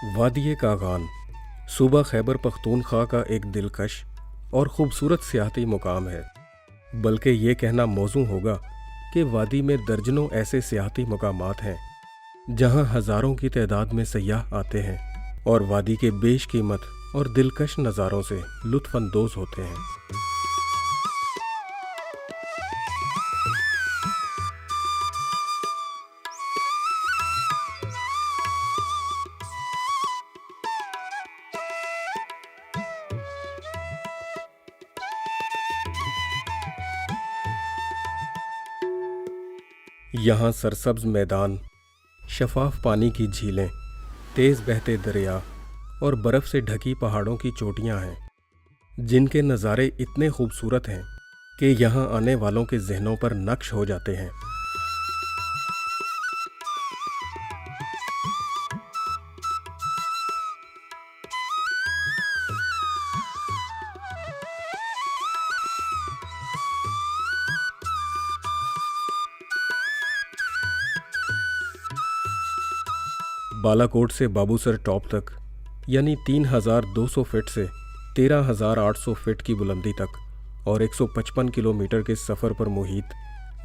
वादिये कागान सूबा खैबर पख्तूनख्वा का एक दिलकश और ख़ूबसूरत सियाहती मुकाम है। बल्कि ये कहना मौजू होगा कि वादी में दर्जनों ऐसे सियाहती मुकामात हैं जहां हज़ारों की तादाद में सयाह आते हैं और वादी के बेशकीमत और दिलकश नज़ारों से लुत्फ़ अंदोज़ होते हैं। यहाँ सरसब्ज मैदान, शफाफ पानी की झीलें, तेज़ बहते दरिया और बर्फ़ से ढकी पहाड़ों की चोटियाँ हैं, जिनके नज़ारे इतने खूबसूरत हैं कि यहाँ आने वालों के जहनों पर नक्श हो जाते हैं। बालाकोट से बाबूसर टॉप तक यानी 3,200 फीट से 13,800 फीट की बुलंदी तक और 155 किलोमीटर के सफ़र पर मुहित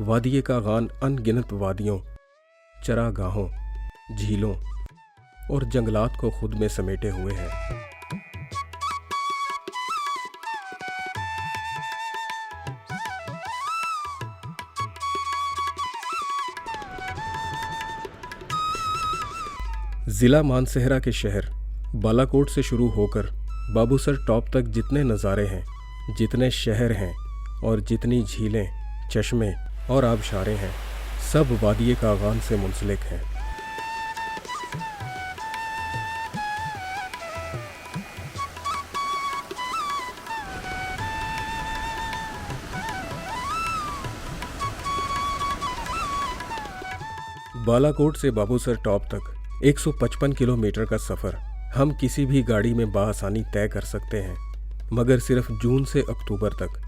वादिये कागान अनगिनत वादियों, चरागाहों, झीलों और जंगलात को खुद में समेटे हुए है। ज़िला मानसहरा के शहर बालाकोट से शुरू होकर बाबूसर टॉप तक जितने नज़ारे हैं, जितने शहर हैं और जितनी झीलें, चश्मे और आबशारें हैं, सब वादिये कागान से मुंसलिक हैं। बालाकोट से बाबूसर टॉप तक 155 किलोमीटर का सफ़र हम किसी भी गाड़ी में बआसानी तय कर सकते हैं, मगर सिर्फ जून से अक्टूबर तक,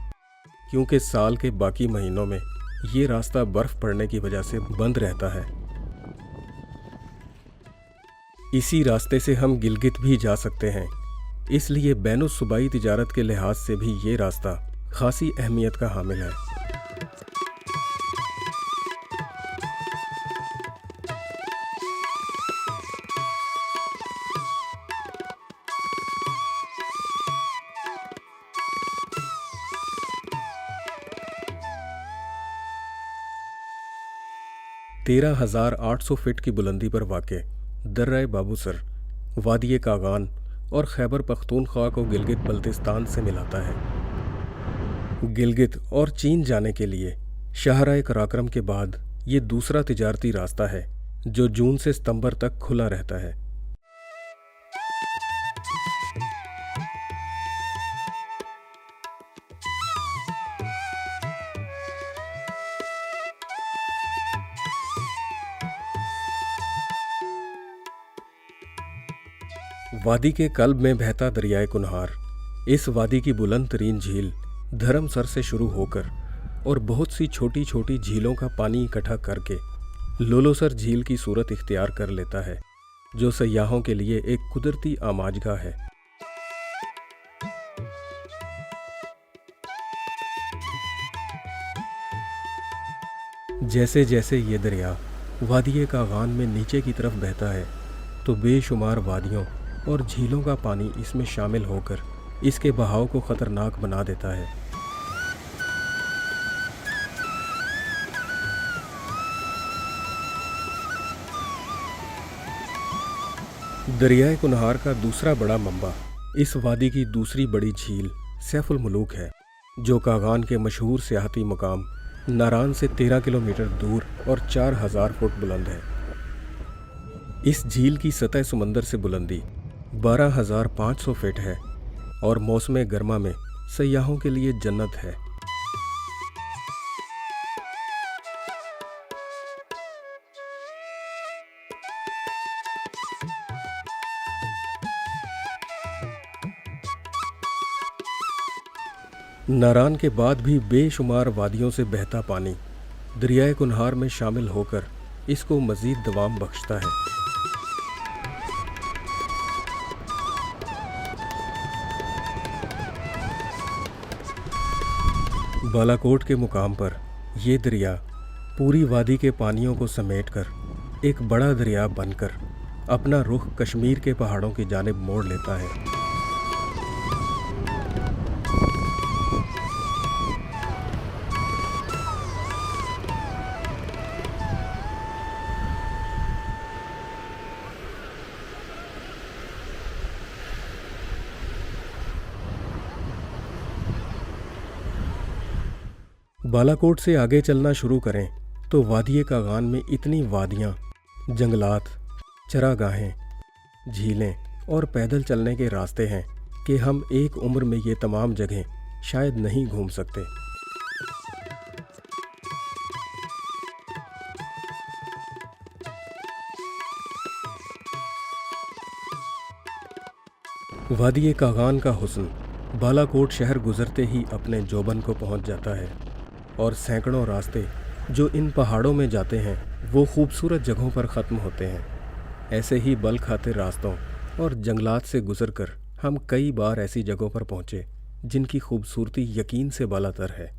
क्योंकि साल के बाकी महीनों में ये रास्ता बर्फ़ पड़ने की वजह से बंद रहता है। इसी रास्ते से हम गिलगित भी जा सकते हैं, इसलिए बैनुस-सूबाई तिजारत के लिहाज से भी ये रास्ता खासी अहमियत का हामिल है। तेरह 13,800 फीट की बुलंदी पर वाक़े दर्रा बाबूसर वादिये कागान और खैबर पख्तूनख्वा को गिलगित बल्तिस्तान से मिलाता है। गिलगित और चीन जाने के लिए शाहराह कराक्रम के बाद ये दूसरा तिजारती रास्ता है जो जून से सितंबर तक खुला रहता है। वादी के कल्ब में बहता दरियाए कुनहार इस वादी की बुलंद तरीन झील धर्मसर से शुरू होकर और बहुत सी छोटी छोटी झीलों का पानी इकट्ठा करके लोलोसर झील की सूरत इख्तियार कर लेता है, जो सयाहों के लिए एक कुदरती आमाजगाह है। जैसे जैसे ये दरिया वादिये कागान में नीचे की तरफ बहता है तो बेशुमार वादियों और झीलों का पानी इसमें शामिल होकर इसके बहाव को ख़तरनाक बना देता है। दरियाए कुनहार का दूसरा बड़ा मंबा इस वादी की दूसरी बड़ी झील सैफुल मुलूक है, जो कागान के मशहूर सियाहती मुकाम नारान से 13 किलोमीटर दूर और 4000 फुट बुलंद है। इस झील की सतह समंदर से बुलंदी 12,500 फीट है और मौसम गर्मा में सयाहों के लिए जन्नत है। नारान के बाद भी बेशुमार वादियों से बहता पानी दरियाए कुनहार में शामिल होकर इसको मज़ीद दवाम बख्शता है। बालाकोट के मुकाम पर ये दरिया पूरी वादी के पानियों को समेटकर एक बड़ा दरिया बनकर अपना रुख कश्मीर के पहाड़ों की जानिब मोड़ लेता है। बालाकोट से आगे चलना शुरू करें तो वादिये कागान में इतनी वादियाँ, जंगलात, चरागाहें, झीलें और पैदल चलने के रास्ते हैं कि हम एक उम्र में ये तमाम जगहें शायद नहीं घूम सकते। वादिये कागान का हुस्न बालाकोट शहर गुजरते ही अपने जोबन को पहुंच जाता है और सैकड़ों रास्ते जो इन पहाड़ों में जाते हैं वो खूबसूरत जगहों पर ख़त्म होते हैं। ऐसे ही बल खाते रास्तों और जंगलात से गुजरकर हम कई बार ऐसी जगहों पर पहुँचे जिनकी खूबसूरती यकीन से बालातर है।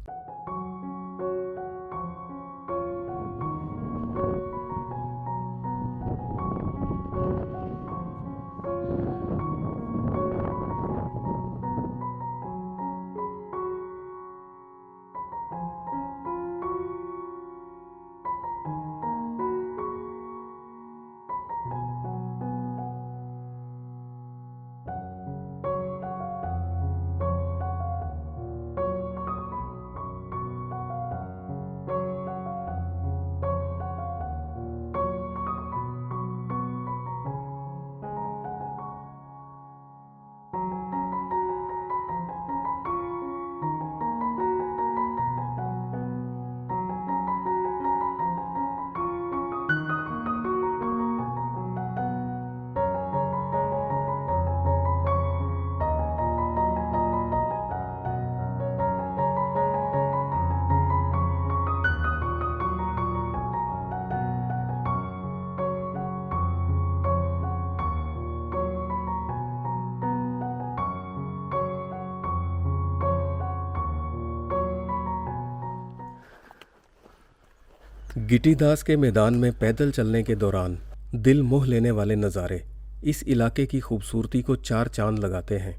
गिटीदास के मैदान में पैदल चलने के दौरान दिल मोह लेने वाले नज़ारे इस इलाके की खूबसूरती को चार चांद लगाते हैं।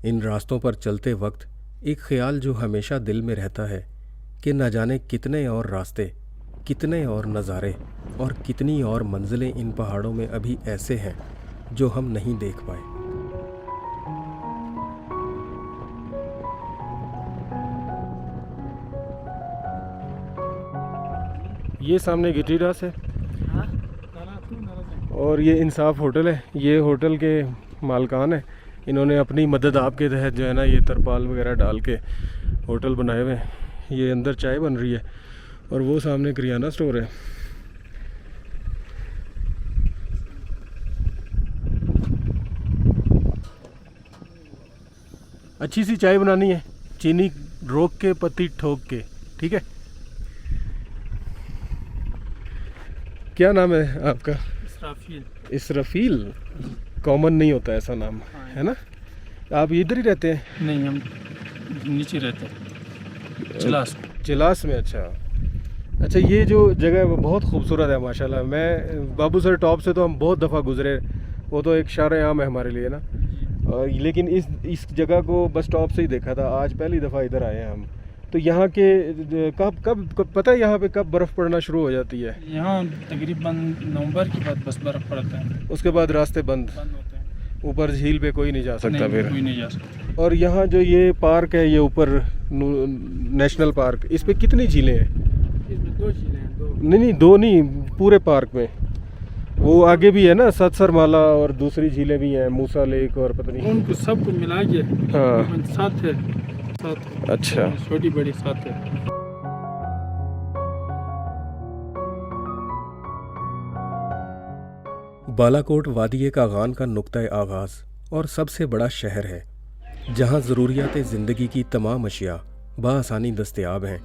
इन रास्तों पर चलते वक्त एक ख्याल जो हमेशा दिल में रहता है कि न जाने कितने और रास्ते, कितने और नज़ारे और कितनी और मंजिलें इन पहाड़ों में अभी ऐसे हैं जो हम नहीं देख पाए। ये सामने गिटीदास है और ये इंसाफ होटल है। ये होटल के मालकान है। इन्होंने अपनी मदद आपके तहत जो है ना ये तरपाल वगैरह डाल के होटल बनाए हुए हैं। ये अंदर चाय बन रही है और वो सामने करियाना स्टोर है। अच्छी सी चाय बनानी है, चीनी रोक के पत्ती ठोक के, ठीक है। क्या नाम है आपका? इसराफील। इसराफील, कॉमन नहीं होता ऐसा नाम, है ना। आप इधर ही रहते हैं? नहीं, हम नीचे रहते हैं, चिलास। चिलास में। अच्छा, ये जो जगह है वो बहुत खूबसूरत है माशाल्लाह। मैं बाबू सर टॉप से तो हम बहुत दफ़ा गुजरे, वो तो एक शार आम है हमारे लिए ना। लेकिन इस जगह को बस स्टॉप से ही देखा था। आज पहली दफ़ा इधर आए हैं हम। तो यहाँ के कब पता है यहाँ पे कब बर्फ़ पड़ना शुरू हो जाती है? यहाँ तकरीबन नवंबर के बाद बस बर्फ़ पड़ता है, उसके बाद रास्ते बंद होते हैं। ऊपर झील पे कोई नहीं जा सकता। फिर कोई नहीं जा सकता। और यहाँ जो ये पार्क है, ये ऊपर नेशनल पार्क, इस पे कितनी झीलें हैं? इसमें 2 झीलें हैं, 2। नहीं, 2 नहीं, पूरे पार्क में। वो आगे भी है ना, सतसरमाला, और दूसरी झीलें भी हैं, मूसा लेक और पता नहीं। उनको सबको मिला के हाँ, 7 है, 7 है। अच्छा। छोटी बड़ी 7 है। बालाकोट वादी कागान का नुक्ता आगाज़ और सबसे बड़ा शहर है, जहाँ ज़रूरियात ज़िंदगी की तमाम अशिया बआसानी दस्तयाब हैं।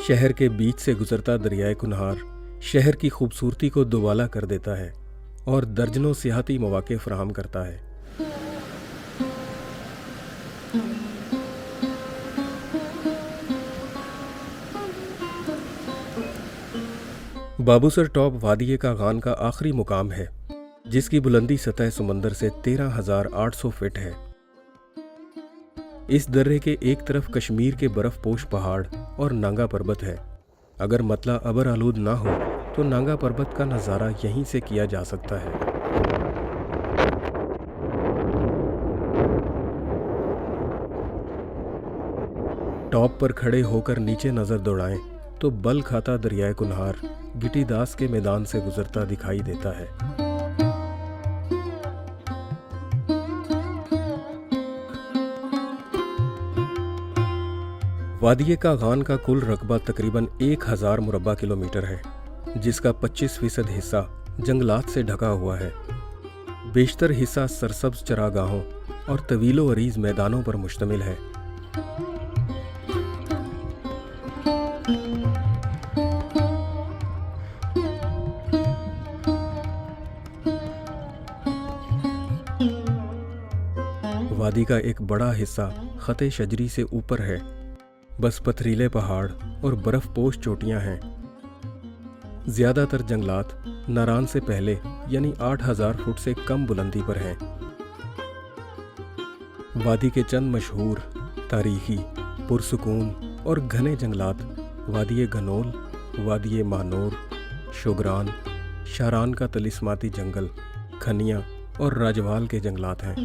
शहर के बीच से गुजरता दरियाए कुनहार शहर की खूबसूरती को दुबाला कर देता है और दर्जनों सियाहती मौके फराहम करता है। बाबूसर टॉप वादी कागान का आखिरी मुकाम है, जिसकी बुलंदी सतह समंदर से 13,800 फीट है। इस दर्रे के एक तरफ कश्मीर के बर्फपोश पहाड़ और नांगा पर्वत है। अगर मतला अबर आलूद ना हो तो नांगा पर्वत का नज़ारा यहीं से किया जा सकता है। टॉप पर खड़े होकर नीचे नज़र दौड़ाएं तो बल खाता दरियाए कुनहार गिटीदास के मैदान से गुजरता दिखाई देता है। वादी कागान का कुल रकबा तकरीबन 1000 मुरब्बा किलोमीटर है, जिसका 25% हिस्सा जंगलात से ढका हुआ है। बेशतर हिस्सा सरसब्ज चरागाहों और तवीलो अरीज मैदानों पर मुश्तमिल है। वादी का एक बड़ा हिस्सा खते शजरी से ऊपर है, बस पथरीले पहाड़ और बर्फपोश चोटियां हैं। ज्यादातर जंगलात नारान से पहले यानी 8000 फुट से कम बुलंदी पर हैं। वादी के चंद मशहूर, तारीखी, पुरसुकून और घने जंगलात वादी गनोल, वादी मानोर, शोगरान, शारान का तिलिस्माती जंगल, खनिया और राजवाल के जंगलात हैं।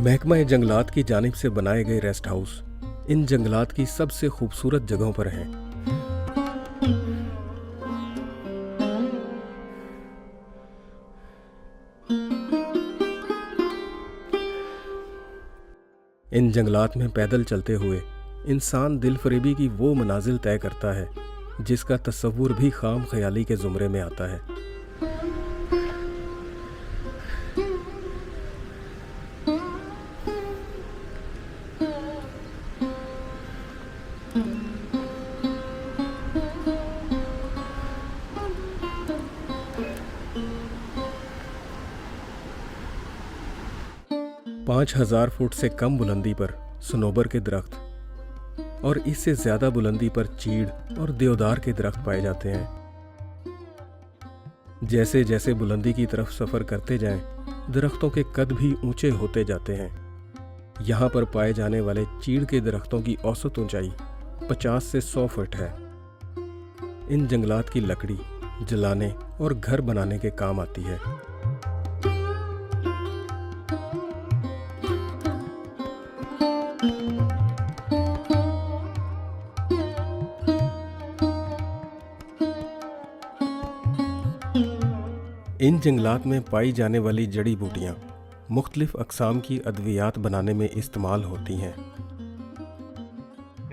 महकमा जंगलात की जानिब से बनाए गए रेस्ट हाउस इन जंगलात की सबसे खूबसूरत जगहों पर हैं। इन जंगलात में पैदल चलते हुए इंसान दिलफरेबी की वो मनाजिल तय करता है जिसका तस्वुर भी खाम ख्याली के जुमरे में आता है। पाँच 5000 फुट से कम बुलंदी पर सनोबर के दरख्त और इससे ज्यादा बुलंदी पर चीड़ और देवदार के दरख्त पाए जाते हैं। जैसे जैसे बुलंदी की तरफ सफर करते जाएं, दरख्तों के कद भी ऊंचे होते जाते हैं। यहाँ पर पाए जाने वाले चीड़ के दरख्तों की औसत ऊंचाई 50 से 100 फुट है। इन जंगलात की लकड़ी जलाने और घर बनाने के काम आती है। इन जंगलात में पाई जाने वाली जड़ी बूटियां मुख्तलिफ अक़साम की अद्वियात बनाने में इस्तेमाल होती हैं।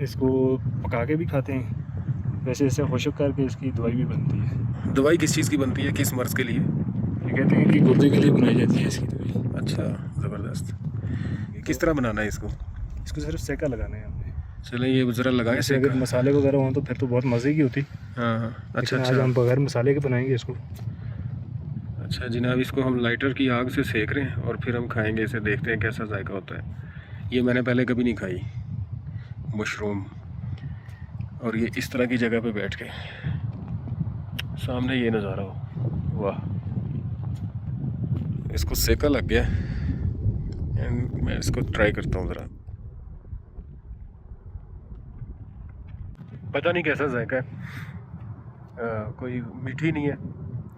इसको पका के भी खाते हैं, वैसे इसे खुश्क करके इसकी दवाई भी बनती है। दवाई किस चीज़ की बनती है, किस मर्ज़ के लिए? ये कहते हैं कि गुर्दे के लिए बनाई जाती है इसकी दवाई। अच्छा, ज़बरदस्त। किस तरह बनाना है इसको? इसको सिर्फ सेका लगाना है हमने। चलें ये ज़रा लगाएं ऐसे सेका। अगर मसाले वगैरह हों तो फिर तो बहुत मज़े की होती। हाँ हाँ, अच्छा लेकिन आज अच्छा हम बगैर मसाले के बनाएंगे इसको। अच्छा जनाब, इसको हम लाइटर की आग से सेक रहे हैं और फिर हम खाएंगे इसे, देखते हैं कैसा जायका होता है। ये मैंने पहले कभी नहीं खाई मशरूम, और ये इस तरह की जगह पे बैठ के सामने ये नज़ारा हो, वाह। इसको सेका लग गया एंड मैं इसको ट्राई करता हूँ ज़रा। पता नहीं कैसा जायका है, कोई मीठी नहीं है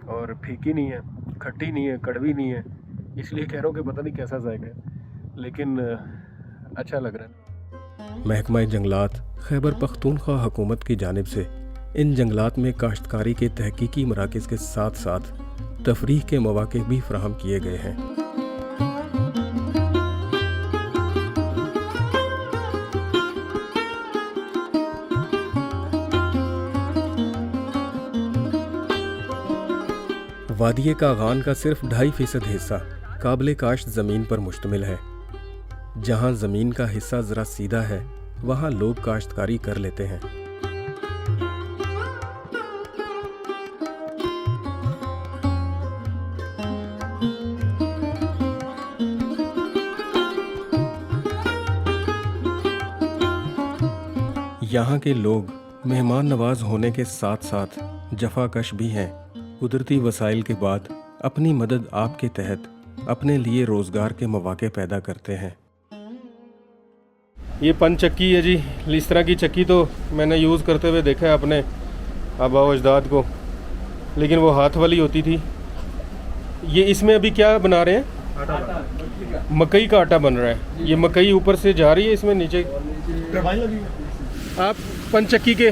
और फीकी नहीं है, खट्टी नहीं है, कड़वी नहीं है, इसलिए कह रहा हूँ कि पता नहीं कैसा जायका है, लेकिन अच्छा लग रहा है। महकमा जंगलात खैबर पख्तूनख्वा हुकूमत की जानिब से इन जंगलात में काश्तकारी के तहकीकी मराकज़ के साथ साथ तफरीह के मौक़े भी फराहम किए गए हैं। वादिये कागान का सिर्फ 2.5% हिस्सा काबिल काश्त ज़मीन पर मुश्तमिल है। जहाँ ज़मीन का हिस्सा ज़रा सीधा है वहाँ लोग काश्तकारी कर लेते हैं। यहाँ के लोग मेहमान नवाज होने के साथ साथ जफाकश भी हैं। कुदरती वसाइल के बाद अपनी मदद आपके तहत अपने लिए रोज़गार के मौके पैदा करते हैं। ये पन चक्की है जी, इस तरह की चक्की तो मैंने यूज़ करते हुए देखा है अपने आबा व अजदाद को, लेकिन वो हाथ वाली होती थी। ये इसमें अभी क्या बना रहे हैं? मकई का आटा बन रहा है। ये मकई ऊपर से जा रही है इसमें नीचे। आप पंचक्की के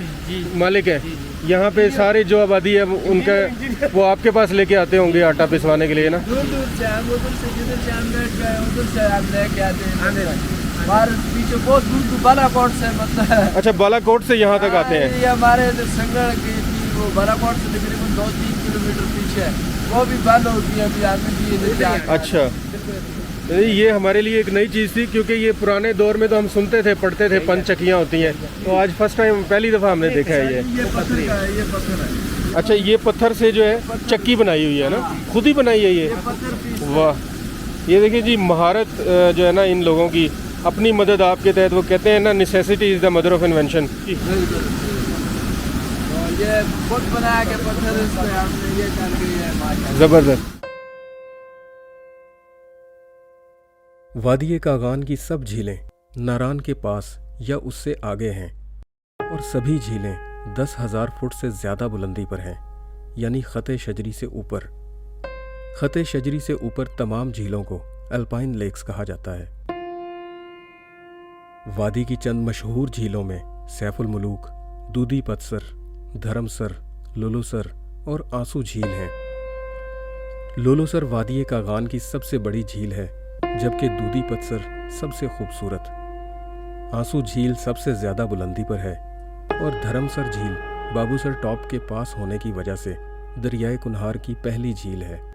मालिक हैं, यहाँ पे सारे जो आबादी है उनका वो आपके पास लेके आते होंगे आटा पिसवाने के लिए ना? दूर दूर से हम उधर से जिधर से हम बैठ गए उधर से हम लेके आते हैं। बाहर पीछे बहुत दूर दूर बालाकोट से, मतलब अच्छा बालाकोट से यहाँ तक आते हैं। ये हमारे इधर संगड़ की थी, वो बालाकोट से तकरीबन 2-3 किलोमीटर पीछे है, वो भी बंद होती है अभी आने की। अच्छा, ये हमारे लिए एक नई चीज़ थी, क्योंकि ये पुराने दौर में तो हम सुनते थे, पढ़ते थे पंचक्कियाँ होती हैं, तो आज फर्स्ट टाइम पहली दफ़ा हमने देखा है ये। ये पत्थर का है, ये पत्थर है। अच्छा, ये पत्थर से जो है चक्की बनाई हुई है ना, खुद ही बनाई है ये? वाह, ये देखिए जी महारत जो है ना इन लोगों की, अपनी मदद आपके तहत। वो कहते हैं ना, necessity is the mother of invention. ये खुद बनाया के पत्थर इसमें हमने ये कर दिया, ज़बरदस्त। वादिये कागान की सब झीलें नारान के पास या उससे आगे हैं, और सभी झीलें 10,000 फुट से ज़्यादा बुलंदी पर हैं, यानी ख़ते शजरी से ऊपर। ख़ते शजरी से ऊपर तमाम झीलों को अल्पाइन लेक्स कहा जाता है। वादी की चंद मशहूर झीलों में सैफुल मुलूक, दूधी पतसर, धर्मसर, लोलोसर और आंसू झील हैं। लोलोसर वादिये कागान की सबसे बड़ी झील है, जबकि दूधी पतसर सबसे खूबसूरत। आंसू झील सबसे ज़्यादा बुलंदी पर है, और धर्मसर झील बाबूसर टॉप के पास होने की वजह से दरियाए कुनहार की पहली झील है।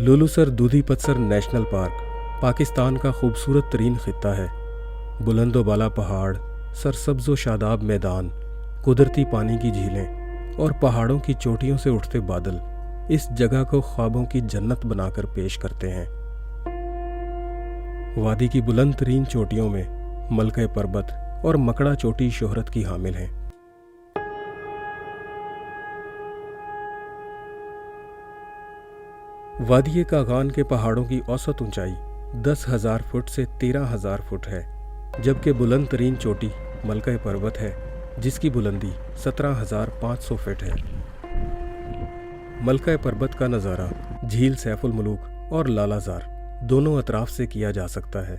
लोलोसर दूधी पतसर नेशनल पार्क पाकिस्तान का खूबसूरत तरीन खित्ता है। बुलंदो बाला पहाड़, सरसब्ज़ो शादाब मैदान, कुदरती पानी की झीलें और पहाड़ों की चोटियों से उठते बादल इस जगह को ख्वाबों की जन्नत बनाकर पेश करते हैं। वादी की बुलंद तरीन चोटियों में मलके पर्वत और मकड़ा चोटी शोहरत की हामिल हैं। वादिये कागान के पहाड़ों की औसत ऊंचाई 10,000 फुट से 13,000 फुट है, जबकि बुलंद तरीन चोटी मलका पर्वत है, जिसकी बुलंदी 17,500 फीट है। मलका पर्वत का नज़ारा झील सैफुल मुलूक और लालाजार दोनों अतराफ से किया जा सकता है।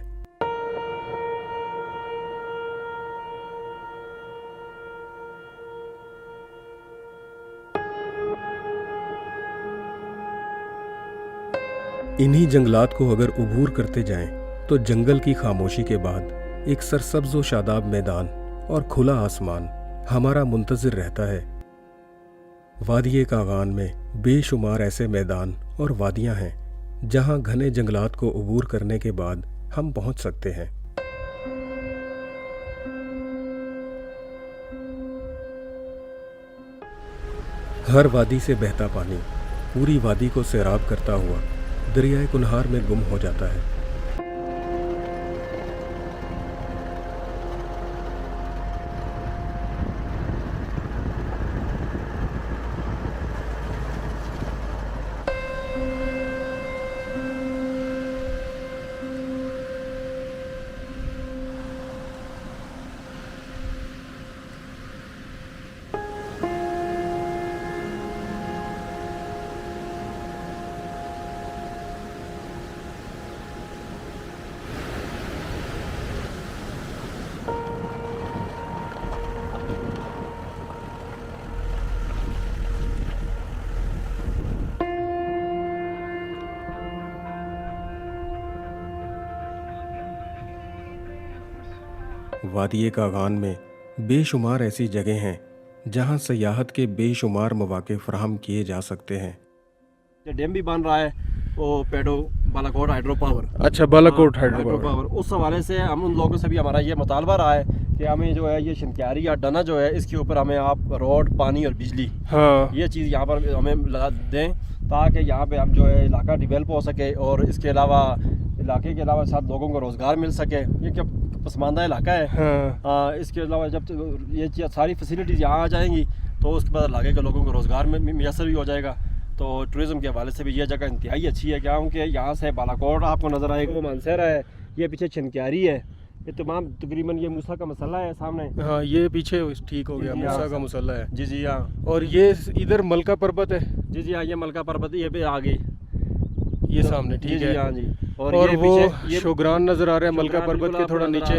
इन्हीं जंगलात को अगर उबूर करते जाएं तो जंगल की खामोशी के बाद एक सरसब्ज व शादाब मैदान और खुला आसमान हमारा मुंतजिर रहता है। वादिये कागान में बेशुमार ऐसे मैदान और वादियां हैं जहां घने जंगलात को उबूर करने के बाद हम पहुंच सकते हैं। हर वादी से बहता पानी पूरी वादी को सैराब करता हुआ दरियाए कुनहार में गुम हो जाता है। वादिये कागान में बेशुमार ऐसी जगह हैं जहां सयाहत के बेशुमार मौके फराहम किए जा सकते हैं। जो डैम भी बन रहा है वो पेडो बालाकोट हाइड्रो पावर। अच्छा, बालाकोट हाइड्रो पावर। उस हवाले से हम उन लोगों से भी हमारा ये मुतालबा रहा है कि हमें जो है ये शनक्यारी या डना जो है इसके ऊपर हमें आप रोड, पानी और बिजली, हाँ, ये चीज़ यहाँ पर हमें लगा दें ताकि यहाँ पे हम जो है इलाका डिवेल्प हो सके और इसके अलावा इलाके के अलावा साथ लोगों को रोज़गार मिल सके। ये क्या पसमानदा इलाका है। हाँ। इसके अलावा जब ये सारी फैसिलिटीज़ यहाँ आ जाएंगी तो उसके बाद इलाके के लोगों को रोज़गार में मैसर भी हो जाएगा। तो टूरिज़म के हवाले से भी ये जगह इंतहाई अच्छी है, क्योंकि यहाँ से बालाकोट आपको नज़र आएगा, वो मानसर है, ये पीछे छनक्यारी है, ये तमाम तकरीबन ये मूसा का मसला है सामने। हाँ, ये पीछे ठीक हो गया, मूसा का मसला है। जी जी हाँ। और ये इधर मलका पर्वत है। जी जी हाँ, ये मलका पर्वत ये पे आ गई, ये सामने ठीक है। हाँ जी। और ये वो शोग्रान नजर आ रहा है मलका पर्वत के थोड़ा नीचे,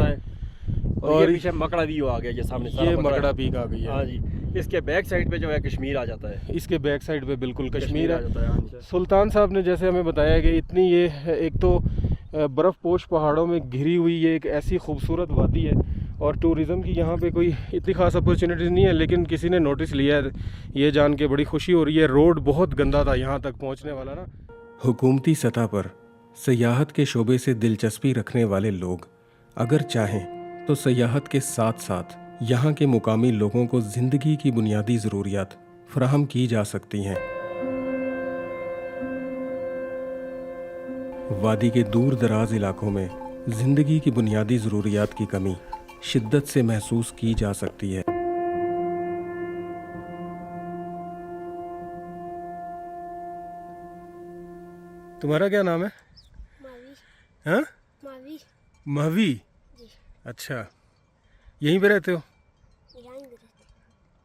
और ये पीछे मकड़ा व्यू आ गया, ये सामने ये मकड़ा पीक आ गई है। हाँ जी। इसके बैक साइड पे जो है कश्मीर आ जाता है। इसके बैक साइड पे बिल्कुल कश्मीर आ जाता है। है। सुल्तान साहब ने जैसे हमें बताया कि इतनी ये एक तो बर्फ़ पोश पहाड़ों में घिरी हुई ये एक ऐसी खूबसूरत वादी है और टूरिज़म की यहाँ पे कोई इतनी ख़ास अपॉर्चुनिटीज़ नहीं है, लेकिन किसी ने नोटिस लिया है, ये जान के बड़ी खुशी हो रही है। रोड बहुत गंदा था यहाँ तक पहुँचने वाला ना। हुकूमती सतह पर सयाहत के शोबे से दिलचस्पी रखने वाले लोग अगर चाहें तो सयाहत के साथ साथ यहाँ के मुकामी लोगों को ज़िंदगी की बुनियादी ज़रूरियात फराहम की जा सकती हैं। वादी के दूर दराज इलाकों में ज़िंदगी की बुनियादी ज़रूरियात की कमी शिद्दत से महसूस की जा सकती है। तुम्हारा क्या नाम है? मावी। हाँ, मावी महवी। जी। अच्छा, यहीं पे रहते हो? ईरान में रहते।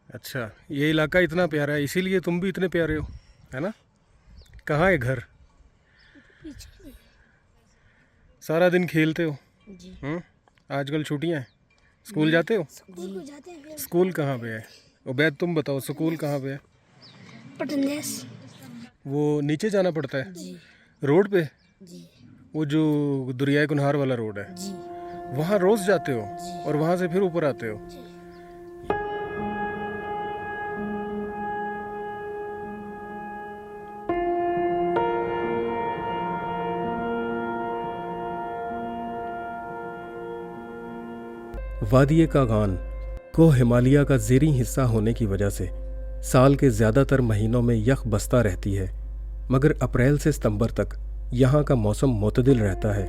अच्छा, ये इलाका इतना प्यारा है, इसीलिए तुम भी इतने प्यारे हो, है ना? कहाँ है घर? पीछे। सारा दिन खेलते हो? जी। आजकल छुट्टियाँ हैं, स्कूल जाते हो? स्कूल को जाते हैं फिर। स्कूल कहाँ पे है? उबैद तुम बताओ, स्कूल कहाँ पे है? पटनेस। वो नीचे जाना पड़ता है जी। रोड पे? जी। वो जो दरियाए कुनहार वाला रोड है, जी। वहाँ रोज़ जाते हो जी। और वहाँ से फिर ऊपर आते हो? जी। वादिये कागान को हिमालय का ज़ेरी हिस्सा होने की वजह से साल के ज़्यादातर महीनों में यख बस्ता रहती है, मगर अप्रैल से सितंबर तक यहाँ का मौसम मुतदिल रहता है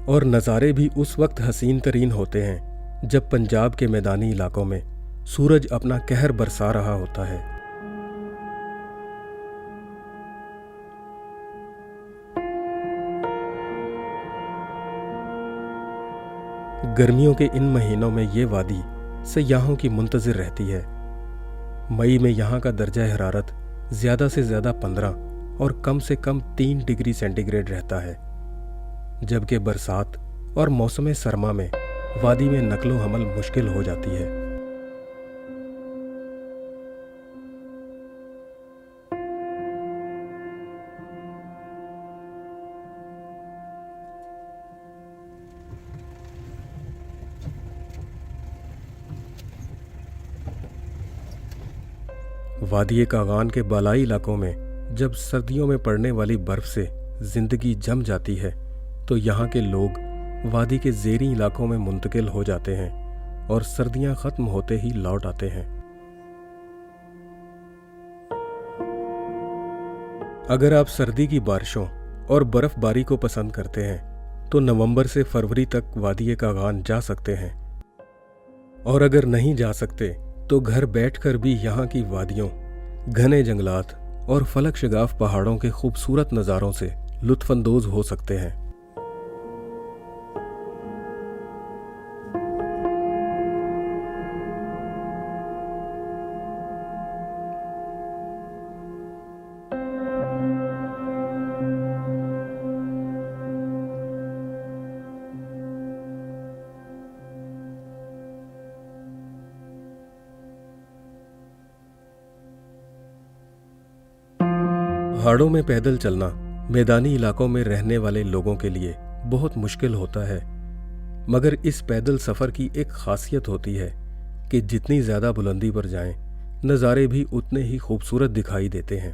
और नज़ारे भी उस वक्त हसीन तरीन होते हैं जब पंजाब के मैदानी इलाकों में सूरज अपना कहर बरसा रहा होता है। गर्मियों के इन महीनों में ये वादी सयाहों की मुंतज़िर रहती है। मई में यहाँ का दर्जा हरारत ज़्यादा से ज़्यादा 15 और कम से कम 3 डिग्री सेंटीग्रेड रहता है, जबकि बरसात और मौसम सरमा में वादी में नकलो हमल मुश्किल हो जाती है। वादी कागान के बालाई इलाकों में जब सर्दियों में पड़ने वाली बर्फ से जिंदगी जम जाती है तो यहाँ के लोग वादी के ज़ेरी इलाकों में मुंतकिल हो जाते हैं और सर्दियाँ ख़त्म होते ही लौट आते हैं। अगर आप सर्दी की बारिशों और बर्फ़बारी को पसंद करते हैं तो नवंबर से फरवरी तक वादी कागान जा सकते हैं, और अगर नहीं जा सकते तो घर बैठकर भी यहाँ की वादियों, घने जंगलात और फलक शगाफ पहाड़ों के खूबसूरत नज़ारों से लुत्फ़अंदोज़ हो सकते हैं। पहाड़ों में पैदल चलना मैदानी इलाकों में रहने वाले लोगों के लिए बहुत मुश्किल होता है, मगर इस पैदल सफ़र की एक खासियत होती है कि जितनी ज़्यादा बुलंदी पर जाएं, नज़ारे भी उतने ही खूबसूरत दिखाई देते हैं।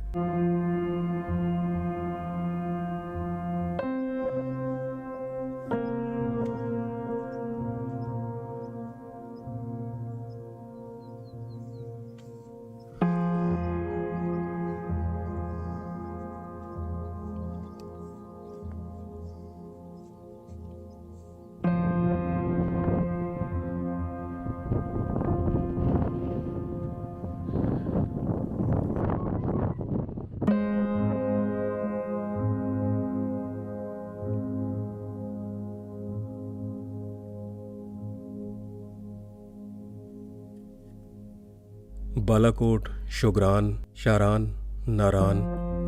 बालाकोट, शुगरान, शारान, नारान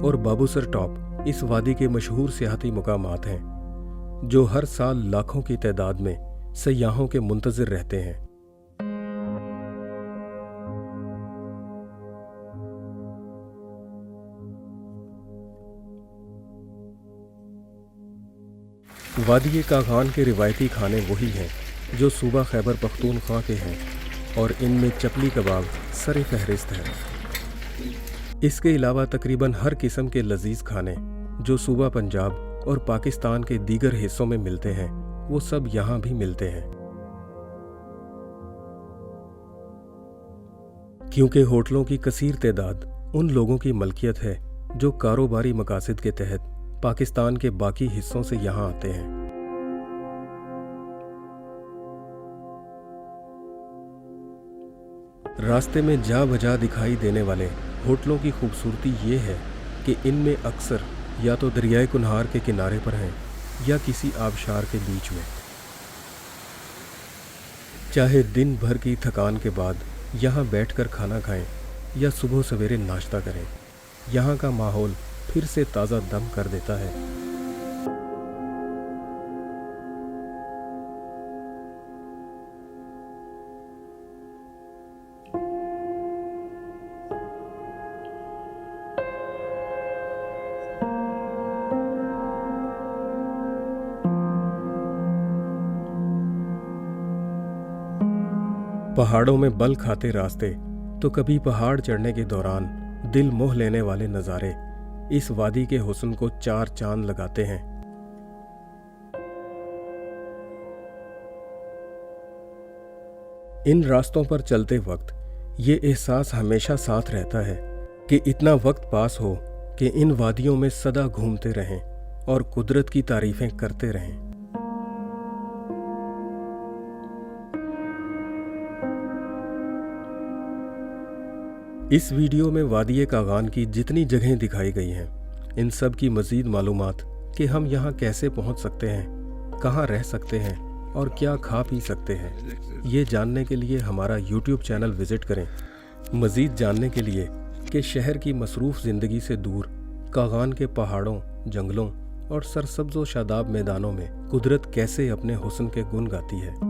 और बाबूसर टॉप इस वादी के मशहूर सियाहती मुकामात हैं जो हर साल लाखों की तादाद में सयाहों के मुंतज़िर रहते हैं। वादी कागान के रिवायती खाने वही हैं जो सूबा खैबर पख्तूनख्वा के हैं, और इनमें चपली कबाब सर फहरिस्त है। इसके अलावा तकरीबन हर किस्म के लजीज खाने जो सूबा पंजाब और पाकिस्तान के दीगर हिस्सों में मिलते हैं वो सब यहाँ भी मिलते हैं। क्योंकि होटलों की कसीर तादाद उन लोगों की मलकियत है जो कारोबारी मकासद के तहत पाकिस्तान के बाकी हिस्सों से यहाँ आते हैं। रास्ते में जा बजा दिखाई देने वाले होटलों की खूबसूरती ये है कि इनमें अक्सर या तो दरियाए कुनहार के किनारे पर हैं या किसी आबशार के बीच में। चाहे दिन भर की थकान के बाद यहाँ बैठकर खाना खाएं या सुबह सवेरे नाश्ता करें, यहाँ का माहौल फिर से ताज़ा दम कर देता है। पहाड़ों में बल खाते रास्ते तो कभी पहाड़ चढ़ने के दौरान दिल मोह लेने वाले नज़ारे इस वादी के हुस्न को चार चांद लगाते हैं। इन रास्तों पर चलते वक्त ये एहसास हमेशा साथ रहता है कि इतना वक्त पास हो कि इन वादियों में सदा घूमते रहें और कुदरत की तारीफें करते रहें। इस वीडियो में वादी कागान की जितनी जगहें दिखाई गई हैं, इन सब की मज़ीद मालूमात कि हम यहाँ कैसे पहुँच सकते हैं, कहाँ रह सकते हैं और क्या खा पी सकते हैं, ये जानने के लिए हमारा YouTube चैनल विज़िट करें। मज़ीद जानने के लिए कि शहर की मसरूफ़ ज़िंदगी से दूर कागान के पहाड़ों, जंगलों और सरसब्ज़ व शादाब मैदानों में कुदरत कैसे अपने हुस्न के गुण गाती है।